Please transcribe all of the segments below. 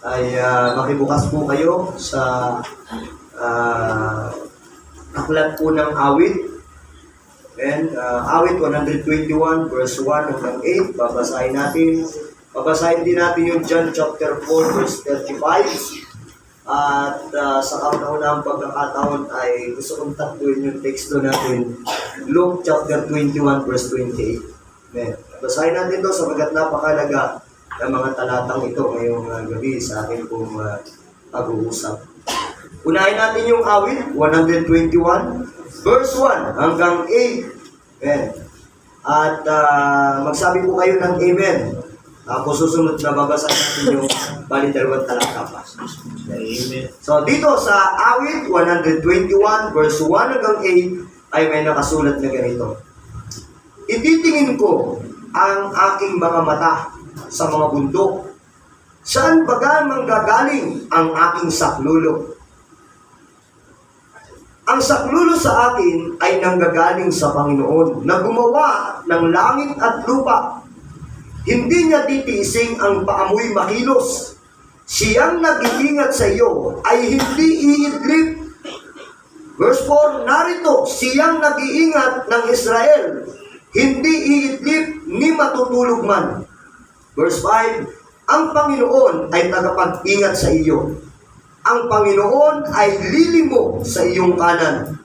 ay makibukas po kayo sa aklat po ng awit. And awit 121 verse 1 hanggang 8, babasahin natin. Babasahin din natin yung John chapter 4 verse 35. At sa kauna-unahang pagkakataon ay gusto kong tatuin yung teksto natin, Luke chapter 21 verse 28. Amen. Basahin natin ito sapagat napakalaga ng mga talatang ito ngayong gabi sa ating pong pag-uusap. Unahin natin yung awit 121 verse 1 hanggang 8. Amen. At magsabi po kayo ng amen. Ako susunod na babasahin natin yung bali dalawang talata pa. Amen. So dito sa awit 121 verse 1 hanggang 8 ay may nakasulat na ganito. Ititingin ko ang aking mga mata sa mga bundok. Saan baga manggagaling ang aking saklulo? Ang saklulo sa akin ay nanggagaling sa Panginoon na gumawa ng langit at lupa. Hindi niya titiising ang paamoy makilos. Siyang nag-iingat sa iyo ay hindi iidlip. Verse 4, narito, siyang nag-iingat ng Israel, hindi iidlip ni matutulog man. Verse 5, ang Panginoon ay tagapag-ingat sa iyo. Ang Panginoon ay lilimo sa iyong kanan.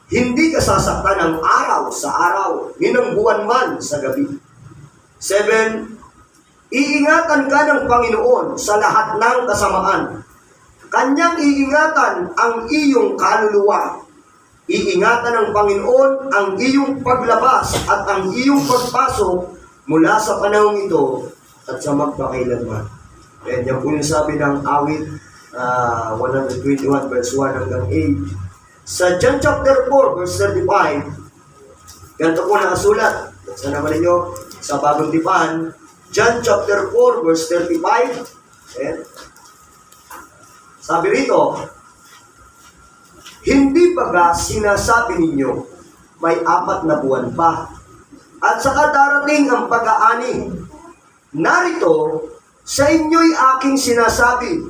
Hindi ka sasaktan ng araw sa araw, ni ng buwan man sa gabi. 7, iingatan ka ng Panginoon sa lahat ng kasamaan. Kanyang iingatan ang iyong kaluluwa. Iingatan ng Panginoon ang iyong paglabas at ang iyong pagpasok mula sa panahong ito at sa magpakailanman. And yan po yung sabi ng awit 121 verse 1 hanggang 8. Sa John chapter 4 verse 35, ganito po nakasulat. Sa naman ninyo, sa bagong tipan, John chapter 4 verse 35. And sabi rito, hindi baga sinasabi ninyo, may 4 na buwan pa, at saka darating ang pag-aani. Narito, sa inyo'y aking sinasabi,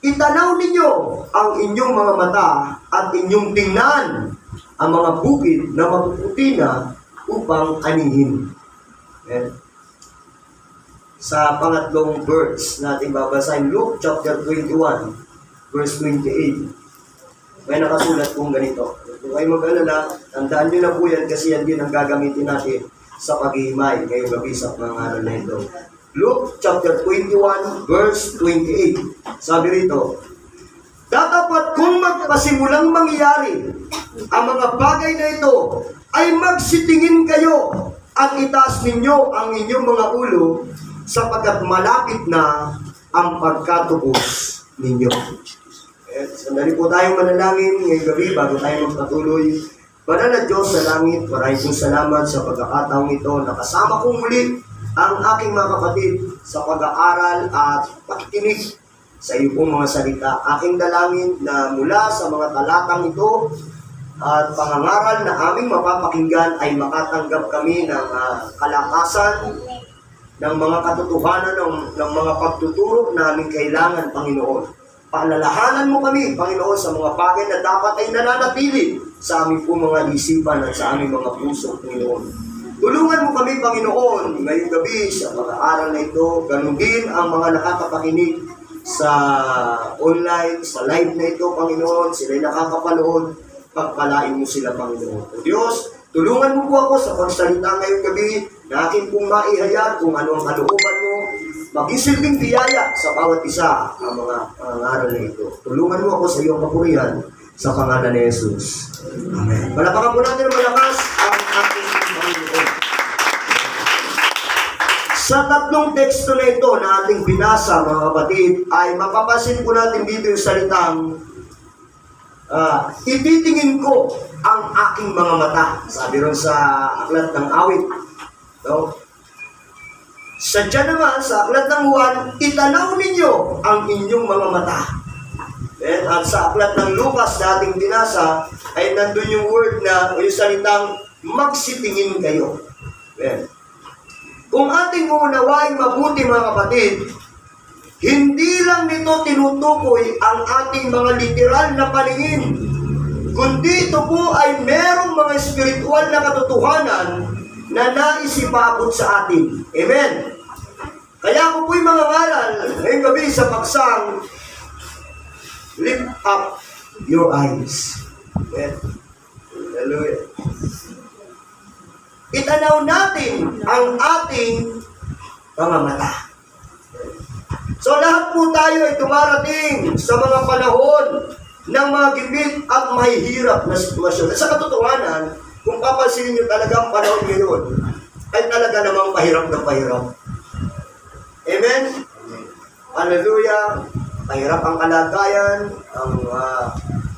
itanaw ninyo ang inyong mga mata at inyong tingnan ang mga bukid na mapuputi na upang anihin. Amen. Sa pangatlong verse natin babasahin, Luke chapter 21 verse 28. May nakasulat kong ganito. Kung kayo mag-alala, tandaan nyo na po yan kasi yan din ang gagamitin natin sa paghihimay ngayong gabi sa mga aral na ito. Luke chapter 21 verse 28. Sabi rito, tatapat kung magpasimulang mangyari ang mga bagay na ito, ay magsitingin kayo at itaas ninyo ang inyong mga ulo sapagkat malapit na ang pagkatubos ninyo. Sandali po tayong manalangin ngayong gabi bago tayo magpatuloy. Banal na Diyos sa langit, maraming pong salamat sa pagkakataong ito. Nakasama kong muli ang aking mga kapatid sa pag-aaral at pakikinig sa iyo pong mga salita. Aking dalangin na mula sa mga talatang ito at pangangaral na aming mapapakinggan ay makatanggap kami ng kalakasan, ng mga katotohanan, ng mga pagtuturo na aming kailangan, Panginoon. Paalalahanan mo kami, Panginoon, sa mga bagay na dapat ay nananatili sa aming pong mga isipan at sa aming mga puso, Panginoon. Tulungan mo kami, Panginoon, ngayong gabi sa pag-aaral na ito. Ganun din ang mga nakakapakinig sa online, sa live na ito, Panginoon. Sila'y nakakapanood. Pagpalain mo sila, Panginoon. O Diyos, tulungan mo po ako sa pagsalita ngayong gabi na akin pong maihayag kung ano ang kalooban mo. Maging silbing biyaya sa bawat isa ang mga pangaral na ito. Tulungan mo ako sa iyong kapurihan sa pangalan ni Jesus. Amen. Palapakan po natin ng malakas ang ating Panginoon. Sa tatlong teksto na ito na ating binasa, mga kapatid, ay mapapansin po natin dito yung salitang ititingin ko ang aking mga mata. Sabi ron sa aklat ng awit. So, sadya naman sa aklat ng Juan, itanaw ninyo ang inyong mga mata. At sa aklat ng Lucas na ating binasa, ay nandun yung word na, o yung salitang, magsitingin kayo. Kung ating uunawain mabuti, mga kapatid, hindi lang nito tinutukoy ang ating mga literal na paningin, kundi ito po ay merong mga spiritual na katotohanan na nais ipaabot sa atin. Amen. Kaya ako po'y mga ngaral ngayong gabi sa paksang lift up your eyes. Amen. Hallelujah. Itanaw natin ang ating mga mata. So lahat po tayo ay dumarating sa mga panahon ng mga gipit at mahihirap na sitwasyon. At sa katotohanan, kung papansinin nyo talaga ang panahon ngayon, ay talaga namang pahirap na pahirap. Amen? Hallelujah! Pahirap ang kalagayan,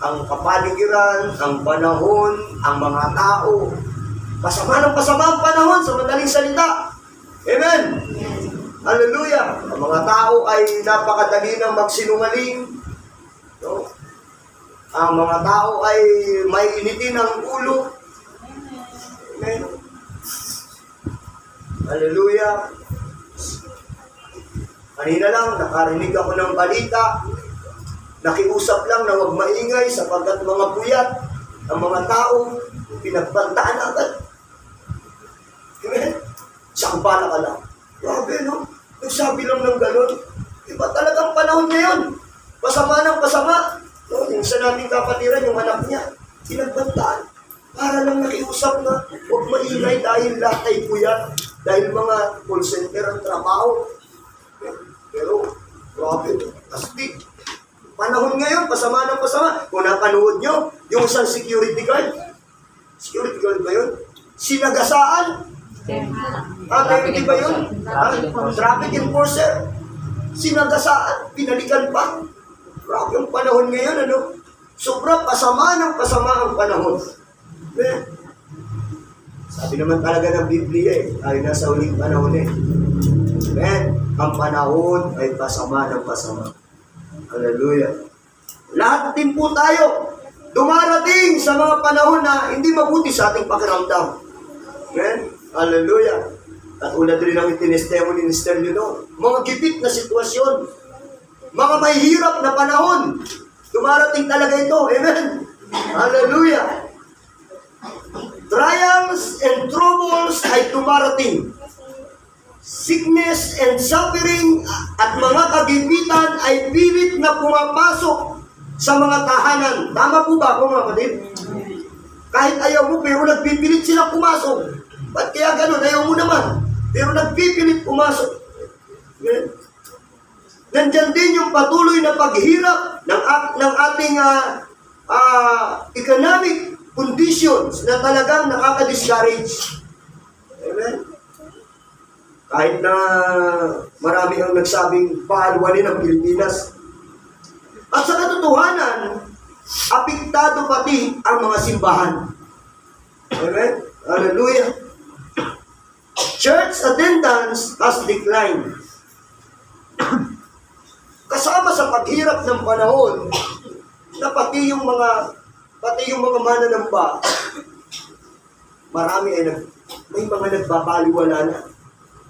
ang kapaligiran, ang panahon, ang mga tao. Pasama ng pasama ang panahon sa madaling salita. Amen? Hallelujah! Ang mga tao ay napakadali ng magsinungaling. No? Ang mga tao ay may initin ang ulo. Amen? Hallelujah! Kanina lang, nakarinig ako ng balita. Nakiusap lang na huwag maingay sapagkat mga puyat ang mga tao pinagbantaan agad. Amen? Sakbala ka lang. Grabe, no? Nagsabi lang ng gano'n. Iba talagang panahon ngayon. Pasama ng pasama. No? Yung sa nating kapatiran, yung anak niya, pinagbantaan. Para lang nakiusap na huwag maingay dahil lahat ay puyat. Dahil mga call center ang trabaho. Pero, grabe, astig. Panahon ngayon, pasama ng pasama. Kung napanood nyo, yung isang security guard ba yun? Sinagasaan. Di ba yun? Traffic enforcer. Sinagasaan. Pinalikan pa. Grabe yung panahon ngayon, ano? Sobra pasama ng pasama ang panahon. Sabi naman talaga ng Biblia tayo nasa uling panahon ang panahon ay pasama ng pasama. Hallelujah. Lahat din po tayo dumarating sa mga panahon na hindi mabuti sa ating pakiramdam. Amen? Hallelujah. At ulad rin ang itinestemo ni Mr. Luno. Mga gipit na sitwasyon. Mga mahihirap na panahon. Dumarating talaga ito. Amen? Hallelujah. Trials and troubles ay dumarating. Sickness and suffering at mga kagipitan ay pilit na pumapasok sa mga tahanan. Tama po ba ako, mga kapatid? Kahit ayaw mo, pero nagpipilit sila pumasok. Ba't kaya ganun? Ayaw mo naman. Pero nagpipilit pumasok. Nandyan din yung patuloy na paghirap ng ating economic conditions na talagang nakaka-discourage. Amen? Kahit na marami ang nagsabing pahalwanin ang Pilipinas. At sa katotohanan, apektado pati ang mga simbahan. Amen? Hallelujah! Church attendance has declined. Kasama sa paghirap ng panahon, na pati yung mga mananamba, marami ay may mga nagbabaliwala na.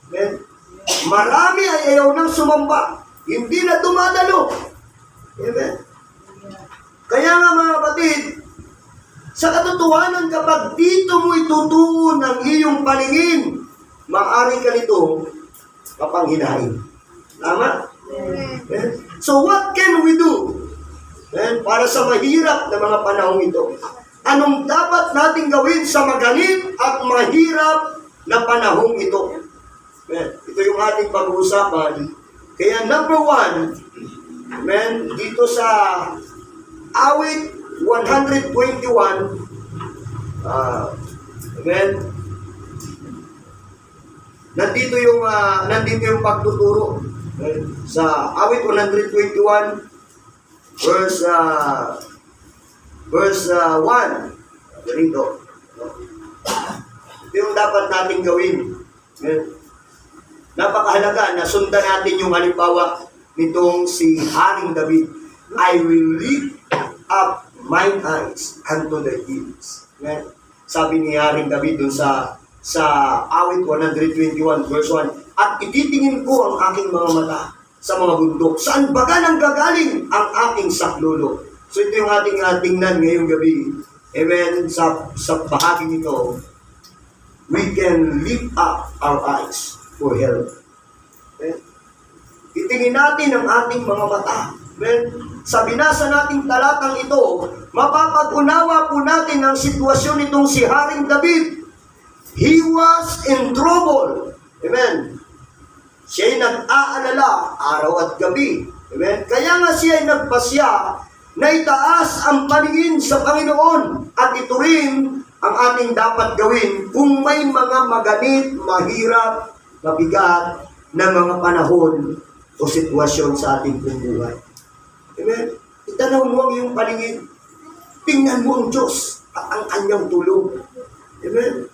Amen? Marami ay ayaw nang sumamba. Hindi na dumadalo. Amen? Kaya nga mga kapatid, sa katotohanan kapag dito mo itutuon ang iyong paningin, maaari ka nito mapanghinain. Tama? Amen? So what can we do? Amen? Para sa mahirap na mga panahong ito. Anong dapat nating gawin sa maganit at mahirap na panahong ito? Ito yung ating pag-uusapan. Kaya number 1, dito sa awit 121, nandito yung pagtuturo. Sa awit 121, verse 1. Ganito. Ito yung dapat nating gawin. Napakahalaga na sundan natin yung halimbawa nitong si Haring David. I will lift up mine eyes unto the hills. Sabi ni Haring David dun sa awit 121 verse 1, at ititingin ko ang aking mga mata sa mga bundok. Saan baga nang gagaling ang aking saklolo? So ito yung ating tingnan ngayong gabi. Amen. Sa bahaging ito, we can lift up our eyes for help. Amen. Itingin natin ang ating mga mata. Amen. Sa binasa nating talatang ito, mapapag-unawa po natin ang sitwasyon nitong si Haring David. He was in trouble. Amen. Siya'y nag-aalala araw at gabi. Amen. Kaya nga siya'y nagpasya na itaas ang paningin sa Panginoon at ito rin ang ating dapat gawin kung may mga maganit, mahirap, mabigat na mga panahon o sitwasyon sa ating buhay. Amen. Itanaw mo ang iyong paningin. Tingnan mo ang Diyos at ang kanyang tulong. Amen.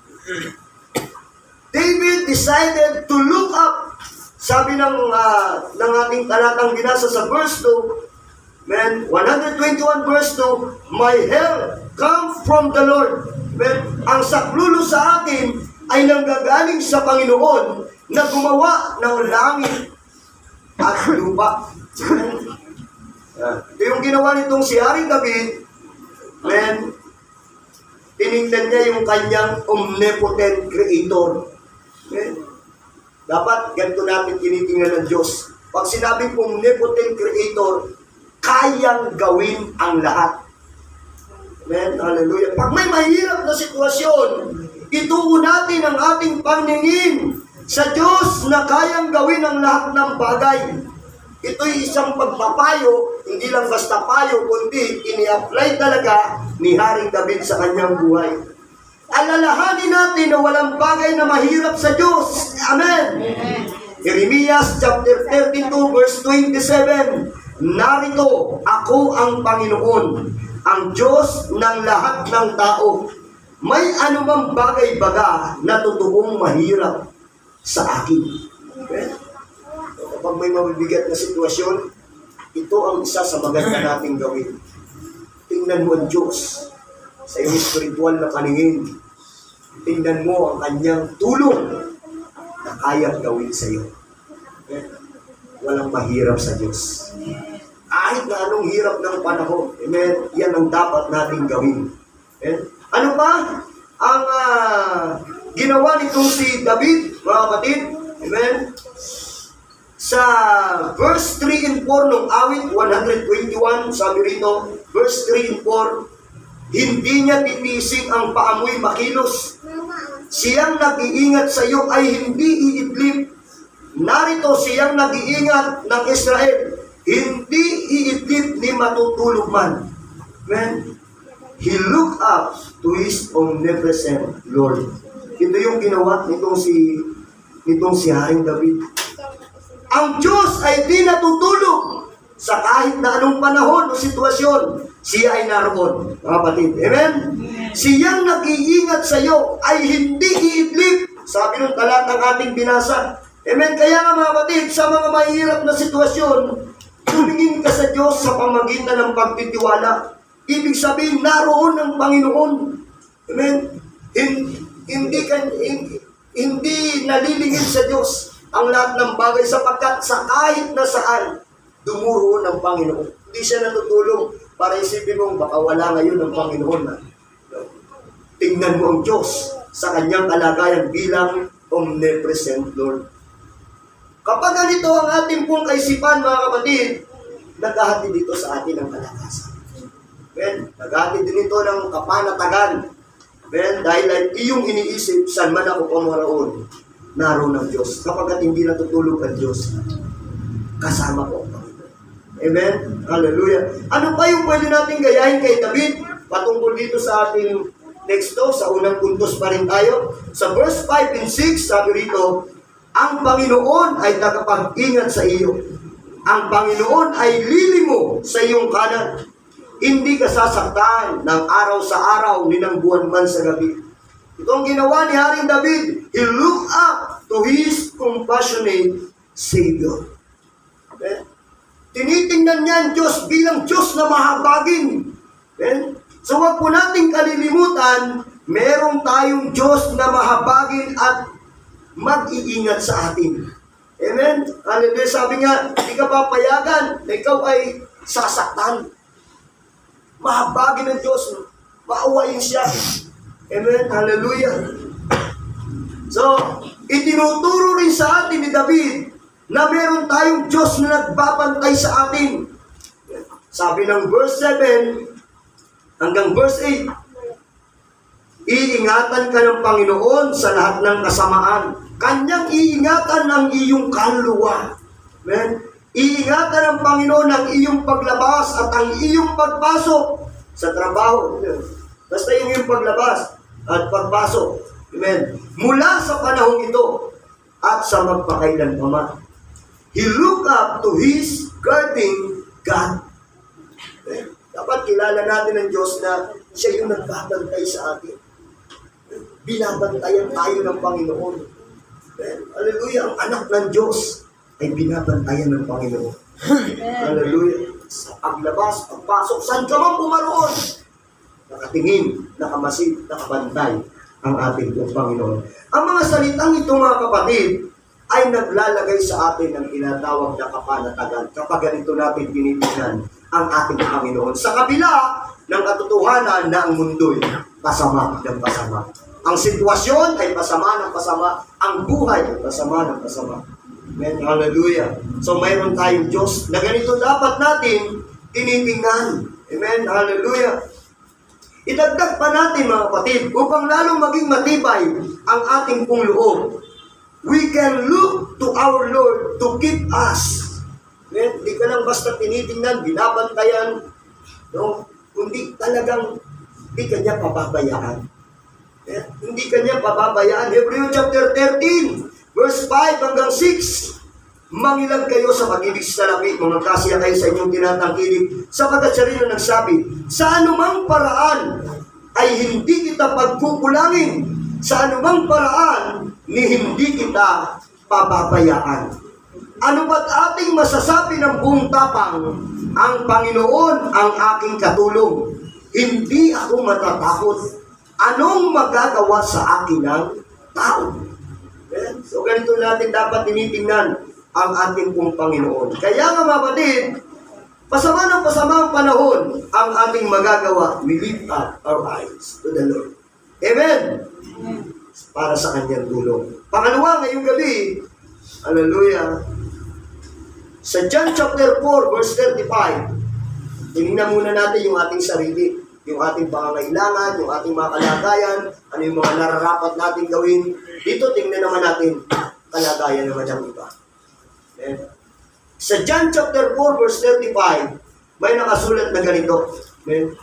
David decided to look up. Sabi ng ating talatang binasa sa verse 2, amen, 121 verse 2, my help comes from the Lord. Amen. Ang saklulo sa atin ay nanggagaling sa Panginoon na gumawa ng langit at lupa. Ito yung ginawa nitong si Haring David. Amen. Tinignan niya yung kanyang omnipotent creator. Amen. Dapat ganito natin tinitingnan ng Diyos. Pag sinabing omnipotent creator, kayang gawin ang lahat. Amen. Hallelujah. Pag may mahirap na sitwasyon, ituon natin ang ating paningin sa Diyos na kayang gawin ang lahat ng bagay. Ito'y isang pagpapayo, hindi lang basta payo, kundi ini-apply talaga ni Haring David sa kanyang buhay. Alalahanin natin na walang bagay na mahirap sa Diyos. Amen. Jeremias chapter 32 verse 27, narito, ako ang Panginoon, ang Diyos ng lahat ng tao. May anumang bagay baga na totoong mahirap sa akin. Okay? Kapag may mabibigat na sitwasyon, ito ang isa sa maganda nating gawin. Tingnan mo ang Diyos sa iyong spiritual na paningin. Tingnan mo ang kanyang tulong na kayang gawin sa iyo. Okay? Walang mahirap sa Diyos. Kahit na anong hirap ng panahon, amen, yan ang dapat nating gawin. Okay? Ano pa ang ginawa nitong si David, mga kapatid? Amen? Sa verse 3 and 4 ng awit 121, sabi rito, verse 3 and 4, hindi niya titising ang paamoy makilos. Siyang nag-iingat sa iyo ay hindi iidlip. Narito siyang nag-iingat ng Israel, hindi iidlip ni matutulog man. Amen? He looked up to his omnipresent Lord. Ito yung ginawa nitong si Haring David. Ang Diyos ay di natutulog sa kahit na anong panahon o sitwasyon. Siya ay naroon, mga kapatid. Amen? Siyang nag-iingat sa iyo ay hindi iidlip. Sabi ng talatang ating binasa. Amen? Kaya nga mga kapatid, sa mga mahirap na sitwasyon, tumingin ka sa Diyos sa pamagitan ng pagtitiwala. Ibig sabihin, naroon ang Panginoon. Amen? Hindi nalilingid sa Diyos ang lahat ng bagay sapagkat sa kahit na saan, dumuro ng Panginoon. Hindi siya natutulong para isipin mo, baka wala ngayon ng Panginoon. Tingnan mo ang Diyos sa kanyang kalagayan bilang omnipresent Lord. Kapag ganito ang ating pong kaisipan, mga kapatid, naghahatid dito sa atin ang kalakasan. Ben, naghahatid din ito ng kapanatagan. Ben, dahil ay iyong iniisip, saan man ako pamaroon, naroon ng Diyos. Kapag hindi natutulog ang Diyos, kasama ko ang Panginoon. Amen? Hallelujah. Ano pa yung pwede natin gayahin kay David? Patungkol dito sa ating teksto, sa unang puntos pa rin tayo. Sa verse 5 and 6, sabi rito, ang Panginoon ay tagapag-ingat sa iyo. Ang Panginoon ay lilimo sa iyong kanan. Hindi ka sasaktan ng araw sa araw, ni ng buwan man sa gabi. Itong ginawa ni Haring David, he looked up to his compassionate Savior. Okay? Tinitingnan niya ang Diyos bilang Diyos na mahabagin. Okay? So wag po nating kalilimutan, meron tayong Diyos na mahabagin at mag-iingat sa atin. Amen? Hallelujah. Sabi nga, hindi ka papayagan na ikaw ay sasaktan. Mahabagin ng Diyos. Maawain siya. Amen? Hallelujah. So, itinuturo rin sa atin ni David na meron tayong Diyos na nagbabantay sa atin. Sabi ng verse 7 hanggang verse 8, iingatan ka ng Panginoon sa lahat ng kasamaan. Kanyang iingatan ang iyong kaluluwa. Amen? Iingatan ng Panginoon ang iyong paglabas at ang iyong pagpasok sa trabaho. Basta yung iyong paglabas at pagpasok. Amen? Mula sa panahong ito at sa magpakailanpaman. He looked up to his guarding God. Amen? Dapat kilala natin ang Diyos na siya yung nagbabantay sa atin. Binabantayan tayo ng Panginoon. Amen? Hallelujah. Ang anak ng Diyos ay binabantayan ng Panginoon. Hallelujah. Sa paglabas, pagpasok, saan ka man pumaroon, nakatingin, nakamasid, nakabantay ang ating Panginoon. Ang mga salitang ito, mga kapatid, ay naglalagay sa atin ng tinatawag na kapanatagan kapag ganito natin tinitingnan ang ating Panginoon. Sa kabila ng katotohanan na ang mundo'y pasama ng pasama. Ang sitwasyon ay pasama ng pasama. Ang buhay ay pasama ng pasama. Amen. Hallelujah. So mayroon tayong Diyos na ganito dapat natin tinitingnan. Amen. Hallelujah. Idagdag pa natin, mga kapatid, upang lalong maging matibay ang ating pong loob. We can look to our Lord to keep us. Amen. Hindi ka lang basta tinitingnan, binabantayan, no? Kundi talagang hindi ka niya pababayaan. Amen. Hindi ka niya pababayaan. Hebrew chapter 13, verse 5 hanggang 6. Mangilag kayo sa pag-ibig sa salapi, mga kasiya kayo sa inyong tinatangkilik, sapagkat siya rin ang nagsabi, sa anumang paraan ay hindi kita pagkukulangin, sa anumang paraan ni hindi kita pababayaan. Ano ba't ating masasabi ng buong tapang, ang Panginoon ang aking katulong, hindi ako matatakot. Anong magagawa sa akin ng tao? So ganito natin dapat tinitingnan ang ating pong Panginoon. Kaya nga, mga kapatid, pasama ng pasama ang panahon, ang ating magagawa, we lift up our eyes to the Lord. Amen? Para sa kanyang tulong. Pangalawa, ngayong gabi, hallelujah, sa John chapter 4, verse 35, tinignan muna natin yung ating sarili, yung ating pangangailangan, yung ating mga kalagayan, ano yung mga nararapat natin gawin. Dito, tingnan naman natin, kalagayan naman ng iba. Okay. Sa John chapter 4, verse 35, may nakasulat na ganito. Okay.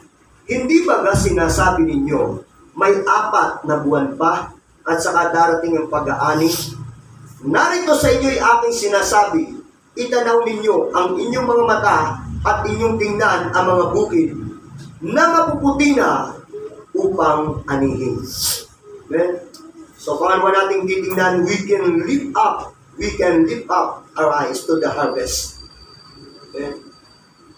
Hindi ba sinasabi ninyo, may 4 na buwan pa at saka darating ang pag-aani? Narito sa inyo ay aking sinasabi, itanaw ninyo ang inyong mga mata at inyong tingnan ang mga bukid na mapuputi na upang anihin. Okay. So, pangalawa nating titingnan, we can lift up our eyes to the harvest. Okay?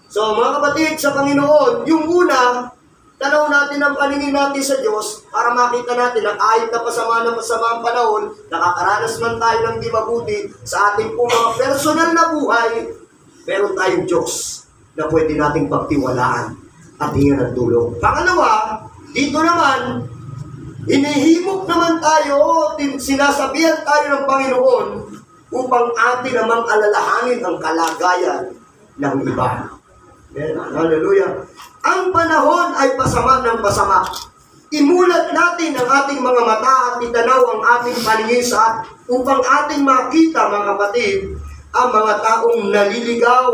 So, mga kapatid, sa Panginoon, yung una, tanaw natin ang paningin natin sa Diyos para makita natin ang kahit na pasama ang panahon, nakakaranas man tayo ng di mabuti sa ating pong mga personal na buhay, meron tayong Diyos na pwede nating pagtiwalaan at hingan ng tulong. Pangalawa, dito naman, hinihimok naman tayo, sinasabihan tayo ng Panginoon upang atin namang alalahanin ang kalagayan ng iba. Amen. Hallelujah. Ang panahon ay pasama ng pasama. Imulat natin ang ating mga mata at itanaw ang ating paningin sa upang ating makita, mga kapatid, ang mga taong naliligaw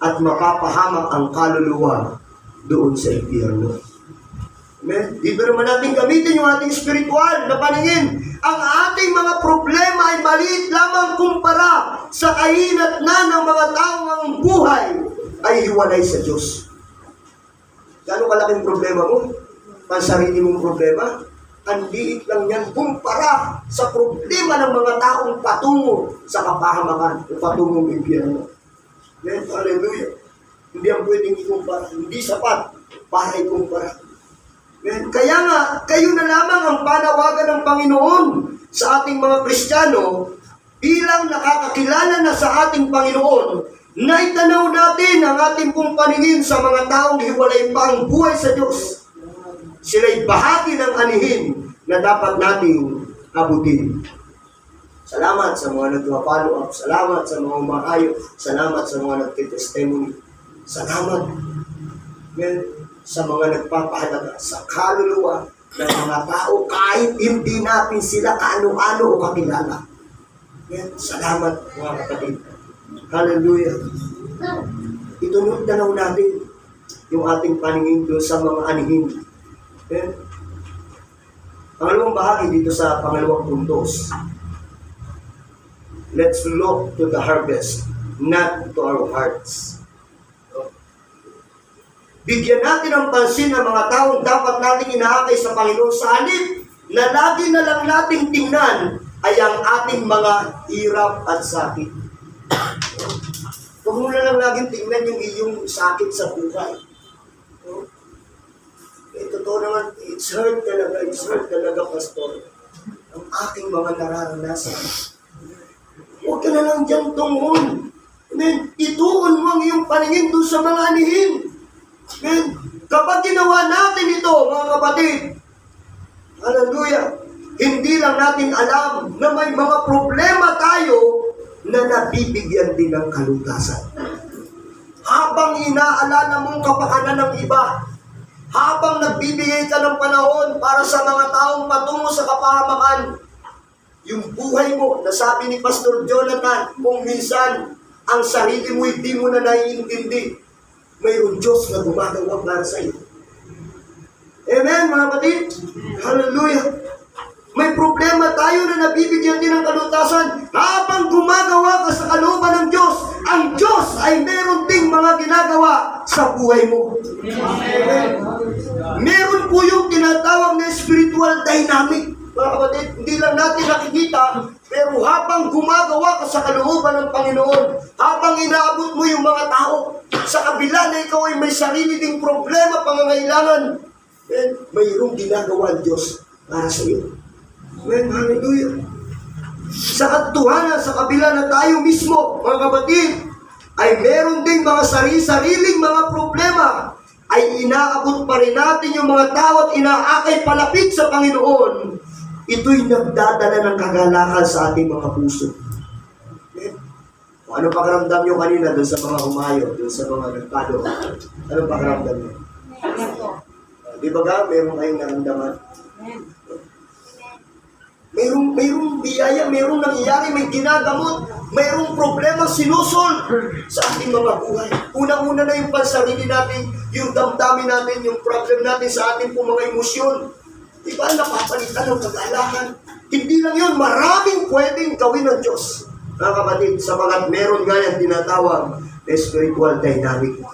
at mapapahamak ang kaluluwa doon sa impyerno. Amen. Dito naman natin gamitin yung ating spiritual na paningin. Ang ating mga problema ay maliit lamang kumpara sa kahinat na ng mga taong ang buhay ay hiwalay sa Diyos. Gano'ng kalaking problema mo? Pansarili mong problema? Ang liit lang yan kumpara sa problema ng mga taong patungo sa kapahamakan o patungong impyerno. Amen. Hallelujah. Hindi ang pwedeng ikumpara. Hindi sapat para ikumpara. Kaya nga, kayo na lamang ang panawagan ng Panginoon sa ating mga Kristiyano, bilang nakakakilala na sa ating Panginoon, naitanaw natin ang ating pong paningin sa mga taong hiwalay pa ang buhay sa Diyos. Sila'y bahagi ng anihin na dapat nating abutin. Salamat sa mga nagpa-follow up. Salamat sa mga umahayo. Salamat sa mga nagtitestimony. Salamat sa mga nagpapahalaga sa kaluluwa ng mga tao kahit hindi natin sila kaano-ano o kakilala. Salamat mga kapatid. Hallelujah. Itunod na lang natin yung ating paningin doon sa mga anihin. Pangalawang bahagi dito sa pangalawang puntos. Let's look to the harvest, not to our hearts. Bigyan natin ng pansin ang mga taong dapat nating inaakay sa Panginoon sa halip na lagi na lang nating tingnan ay ang ating mga hirap at sakit. Huwag mo na lang laging tingnan yung iyong sakit sa buhay. Totoo naman, it's hurt talaga, Pastor. Ang aking mga nararanasan. Huwag ka na lang dyan tungon. Ituon mo ang iyong paningin doon sa mga anihin. Kapag ginawa natin ito, mga kapatid, hallelujah, hindi lang natin alam na may mga problema tayo na nabibigyan din ng kalutasan. Habang inaalala mong kapakanan ng iba, habang nagbibigay ka ng panahon para sa mga taong patungo sa kapahamakan, yung buhay mo, nasabi ni Pastor Jonathan, kung minsan ang sarili mo hindi mo na naiintindi, mayroong Diyos na gumagawa para sa iyo. Amen, mga kapatid? Hallelujah! May problema tayo na nabibigyan din ng kalutasan. Habang gumagawa ka sa kalooban ng Diyos, ang Diyos ay meron ding mga ginagawa sa buhay mo. Amen. Meron po yung tinatawag na spiritual dynamic. Mga kapatid, hindi lang natin nakikita, pero habang gumagawa ka sa kalooban ng Panginoon, habang inaabot mo yung mga tao, sa kabila na ikaw ay may sarili ding problema, pangangailangan, mayroong ginagawa ang Diyos para sa iyo. Amen, hallelujah. Sa katuhanan, sa kabila na tayo mismo, mga kapatid, ay meron ding mga sariling mga problema, ay inaabot pa rin natin yung mga tao at inaakay palapit sa Panginoon. Ito'y nagdadala ng kagalakan sa ating mga puso. Ano pakiramdam nyo kanina doon sa mga humayo, doon sa mga nagpado? Ano pakiramdam nyo? Di ba ga, meron kayong naramdaman? Mayroong biyaya, mayroong nangyayari, may ginagamot, mayroong problema sinusol sa ating mga buhay. Unang-una na yung pansarili natin, yung damdamin natin, yung problem natin sa ating mga emosyon. Diba, napapalitan ng kagalakan. Hindi lang yun, maraming pwedeng gawin ng Diyos. Mga kapatid, sapagat meron nga yung tinatawag na spiritual dynamic.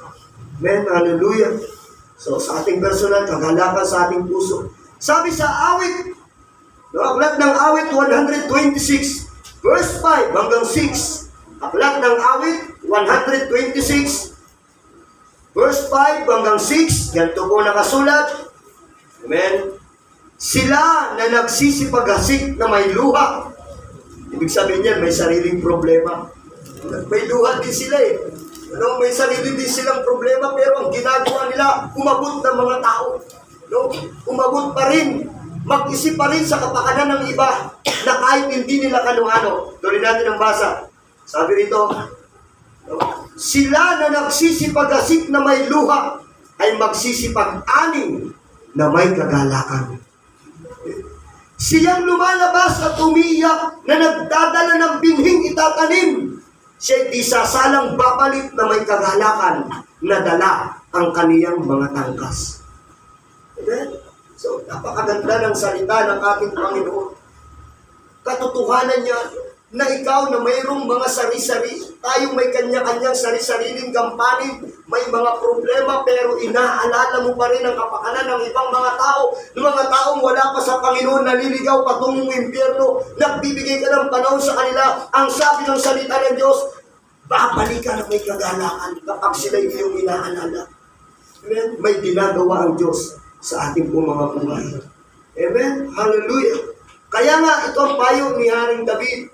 Amen, hallelujah. So, sa ating personal, kagalakan sa ating puso. Sabi sa awit, aklat ng awit 126, verse 5 hanggang 6. Aklat ng awit 126, verse 5 hanggang 6. Ganito po nakasulat. Amen. Sila na nagsisipaghasik na may luha. Ibig sabihin niyan, may sariling problema. May luha din sila eh. May sarili din silang problema, pero ang ginagawa nila, umabot ng mga tao. Umabot pa rin. Mag-isip pa rin sa kapakanan ng iba na kahit hindi nila kano-ano. Tuloy natin ang basa. Sabi rito, sila na nagsisipag-asik na may luha ay magsisipag-aning na may kagalakan. Siyang lumalabas at umiiyak na nagdadala ng binhing itatanim. Siya'y di sasalang babalik na may kagalakan na dala ang kaniyang mga tangkas. Amen? So, napakaganda ng salita ng ating Panginoon. Katotohanan niya na ikaw na mayroong mga sari-sari, tayong may kanya-kanyang sari-sariling gampanin, may mga problema, pero inaalala mo pa rin ang kapakanan ng ibang mga tao, ng mga taong wala pa sa Panginoon, naliligaw patungong impyerno, nagbibigay ka ng panahon sa kanila. Ang sabi ng salita ng Diyos, babalik ka na may kagalakan kapag sila'y iyong inaalala. Amen? May ginagawa ang Diyos sa ating pong mga buhay. Amen? Hallelujah! Kaya nga, ito ang payo ni Haring David.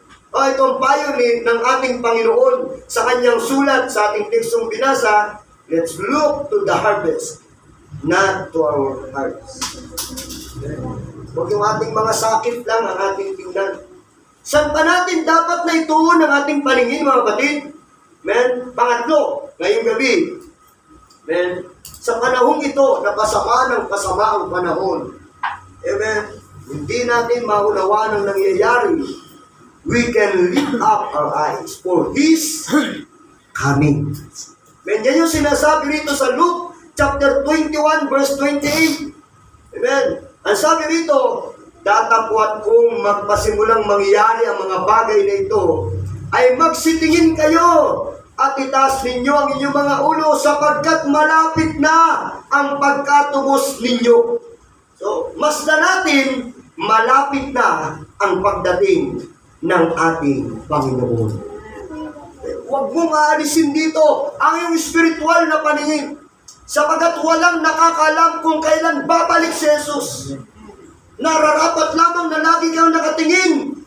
ito ang payo ng ating Panginoon sa kanyang sulat sa ating tekstong binasa. Let's look to the harvest, not to our hearts. Huwag yung ating mga sakit lang ang ating tingnan. Saan pa natin dapat na ituon ang ating paningin, mga kapatid? Amen? Pangatlo, ngayong gabi. Amen? Sa panahong ito, napasama ng pasama ang panahon. Amen? Hindi natin maunawaan ang nangyayari. We can lift up our eyes for His coming. Amen? Yan yung sinasabi rito sa Luke chapter 21 verse 28. Amen? Ang sabi rito, datapwat kung magpasimulang mangyari ang mga bagay na ito, ay magsitingin kayo at itaas ninyo ang inyong mga ulo sapagkat malapit na ang pagkatubos ninyo. So, masdan natin, malapit na ang pagdating ng ating Panginoon. Huwag mong aalisin dito ang iyong spiritual na paningin sapagkat walang nakakalam kung kailan babalik si Jesus. Nararapat lamang na lagi kang nakatingin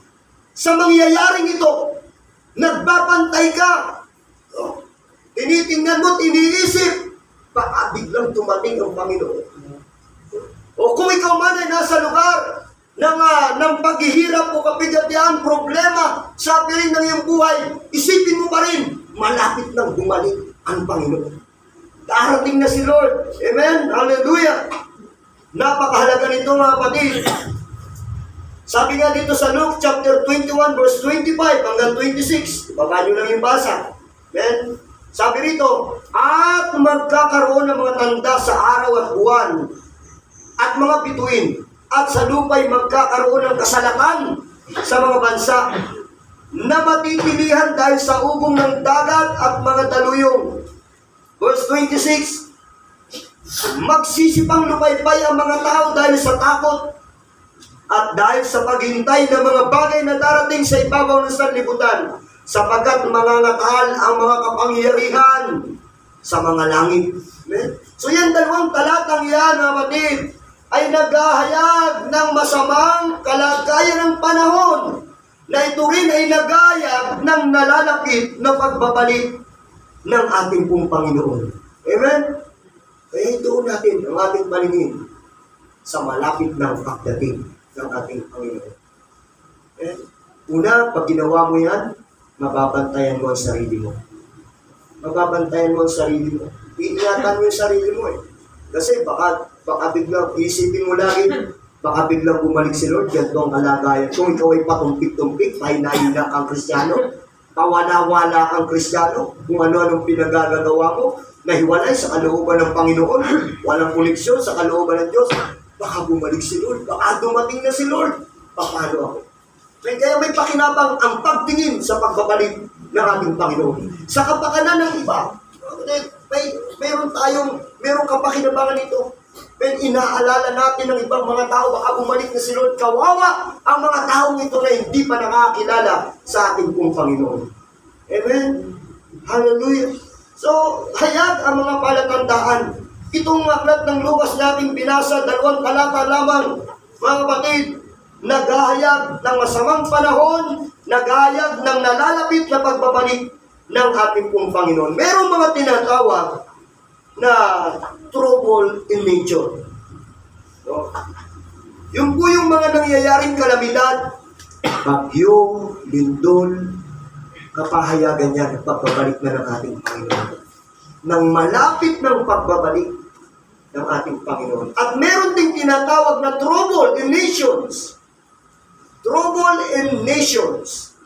sa mangyayaring ito. Nagbabantay ka. Tinitingnan mo, iniisip, baka biglang tumating ang Panginoon. O kung ikaw man ay nasa lugar ng paghihirap o kabigatian, problema sa piling ng iyong buhay, isipin mo pa rin, malapit nang bumalik ang Panginoon. Darating na si Lord. Amen? Hallelujah! Napakahalaga nito, mga kapatid. Sabi nga dito sa Luke chapter 21 verse 25 hanggang 26. Ibaba nyo lang yung basa. Amen? Sabi rito, at magkakaroon ng mga tanda sa araw at buwan at mga bituin, at sa lupa'y magkakaroon ng kasalakan sa mga bansa na matitilihan dahil sa ugong ng dagat at mga daluyong. Verse 26, magsisipang lupaypay ang mga tao dahil sa takot at dahil sa paghintay ng mga bagay na darating sa ibabaw ng sanlibutan, sapagkat mangangatal ang mga kapangyarihan sa mga langit. Amen? So yan dalawang talatang yan, mga kapatid, ay naghahayag ng masamang kalagayan ng panahon na ito rin ay nagahayag ng nalalapit na pagbabalik ng ating pong Panginoon. Amen? Kaya ituon natin ang ating paningin sa malapit ng pagdating ng ating Panginoon. Amen? Una, pag ginawa mo yan, mababantayan mo ang sarili mo. Mababantayan mo ang sarili mo. Iingatan mo yung sarili mo eh. Kasi baka biglang, isipin mo lagi, baka biglang bumalik si Lord, ganito ang kalagayan. Kung ikaw ay patumpik-tumpik, pahina-hina kang Kristiyano, pawala-wala kang Kristiyano, kung ano-anong pinagagagawa mo, nahiwalay sa kalooban ng Panginoon, walang koneksyon sa kalooban ng Diyos, baka bumalik si Lord, baka dumating na si Lord, paano ako? Kaya may pakinabang ang pagtingin sa pagbabalik ng ating Panginoon. Sa kapakanan ng iba, meron kapakinabangan ito. Inaalala natin ng ibang mga tao, baka bumalik na si Lord. Kawawa ang mga taong ito na hindi pa nakakilala sa ating pong Panginoon. Amen? Hallelujah! So, hayag ang mga palatandaan. Itong aklat ng Lukas nating binasa, 2 talata lamang, mga kapatid, naghahayag ng masamang panahon, naghahayag ng nalalapit na pagbabalik ng ating pong Panginoon. Merong mga tinatawag na trouble in nature. No? Yung po yung mga nangyayaring kalamidad, bagyo, lindol, kapahayagan yan at pagbabalik na ng ating Panginoon. Nang malapit ng pagbabalik ng ating Panginoon. At meron ding tinatawag na trouble in nations. Trouble in nations.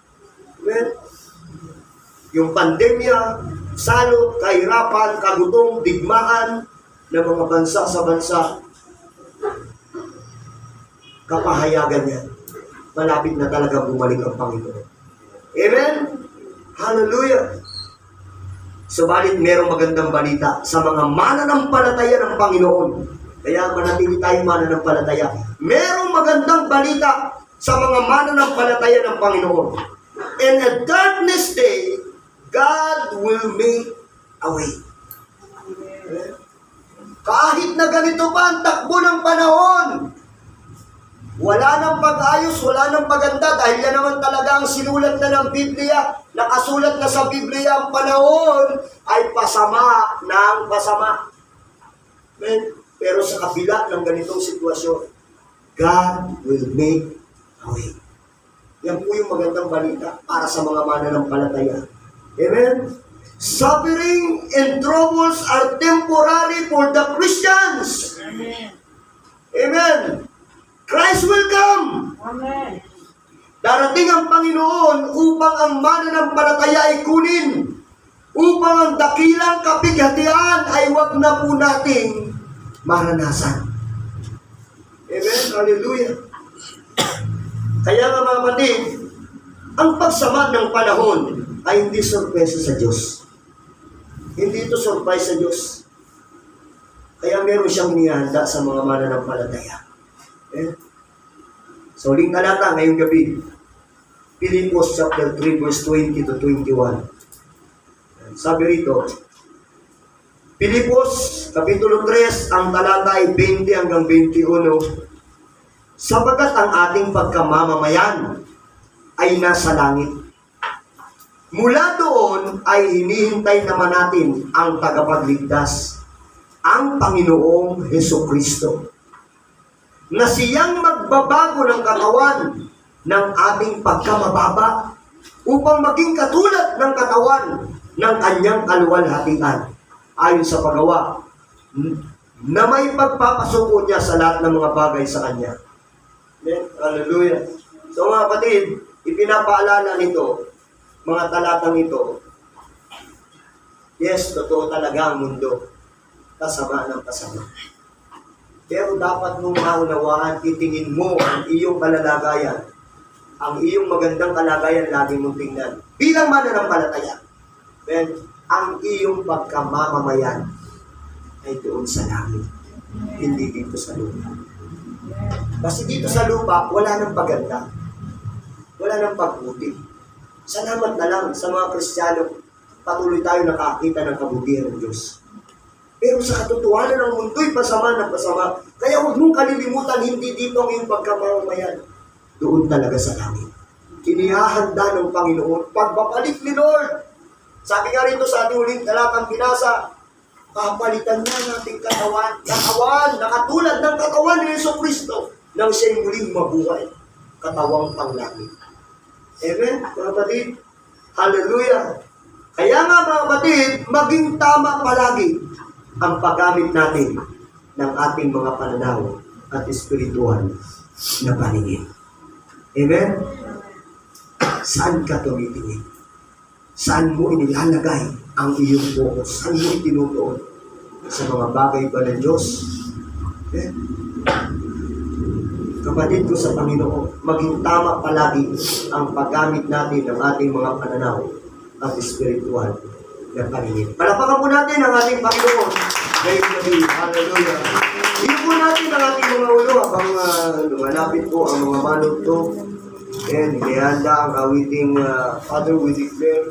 Amen? Yung pandemya, salot, kahirapan, kagutong, digmaan ng mga bansa sa bansa. Kapahayagan yan. Malapit na talaga bumalik ang Panginoon. Amen? Hallelujah! Subalit merong magandang balita sa mga mananampalataya ng Panginoon. Kaya manatili tayong mananampalataya. Merong magandang balita sa mga mananampalataya ng Panginoon. In a darkness day, God will make a way. Kahit na ganito pa ang takbo ng panahon, Wala nang pag-ayos, wala nang paganda dahil yan naman talaga ang sinulat na ng Biblia. Nakasulat na sa Biblia ang panahon ay pasama ng pasama. Amen? Pero sa kabila ng ganitong sitwasyon, God will make a way. Yan po yung magandang balita para sa mga mananampalataya. Amen? Suffering and troubles are temporary for the Christians. Amen. Amen. Christ will come. Amen. Darating ang Panginoon upang ang mananampalataya ay kunin. Upang ang dakilang kapighatian ay wag na po nating maranasan. Amen. Hallelujah. Kaya nga mga kapatid, ang pagsama ng panahon ay hindi sorpresa sa Diyos. Hindi ito surprise sa Diyos. Kaya meron siyang nihanda sa mga mananampalataya. So, uling talata ngayong gabi. Pilipos chapter 3 verse 20 to 21. Sabi rito, Pilipos kapitulo 3, ang talata ay 20 hanggang 21. Sapagat ang ating pagkamamamayan ay nasa langit. Mula doon ay hinihintay naman natin ang tagapagligtas, ang Panginoong Hesukristo, na siyang magbabago ng katawan ng ating pagkamababa upang maging katulad ng katawan ng kanyang kaluwalhatian ayon sa paggawa na may pagpapasuko niya sa lahat ng mga bagay sa kanya. Amen? Hallelujah. So mga kapatid, ipinapaalala nito, mga talatang ito, yes, totoo talaga ang mundo, kasama ng kasama. Pero dapat mong maunawaan, titingin mo ang iyong kalalagayan, ang iyong magandang kalagayan lagi mong tingnan. Bilang mananampalataya, ang iyong pagkamamamayan ay doon sa langit, hindi dito sa lupa. Kasi dito sa lupa, wala nang paganda, wala nang pagbuti. Salamat na lang sa mga Kristiyano, patuloy tayo nakakita ng kabutihan ng Diyos. Pero sa katotohanan ng mundo'y pasama ng pasama. Kaya huwag mong kalilimutan, hindi dito ang iyong pagkamamamayan. Doon talaga sa langit. Inihahanda ng Panginoon pagbabalik ni Lord. Sabi nga rito sa ating uling talatang binasa, papalitan niya ng ating katawan, na katulad ng katawan ni Jesucristo nang siya'y muling mabuhay. Katawang panglangit. Amen, mga kapatid? Hallelujah! Kaya nga mga kapatid, maging tama palagi ang paggamit natin ng ating mga pananaw at espiritual na paningin. Amen? Saan ka tumitingin? Saan mo inilalagay ang iyong focus? Saan mo itinutuon? Sa mga bagay ba ng Diyos? Amen? Kapatid ko sa Panginoon, maging tama palagi ang paggamit natin ng ating mga pananaw at espiritual na paningin. Palapakan po natin ang ating Panginoon. Ngayong gabi, hallelujah. Hindi po natin ang ating mga ulo habang lumalapit po ang mga manod to. And ihanda ang awiting Father, we declare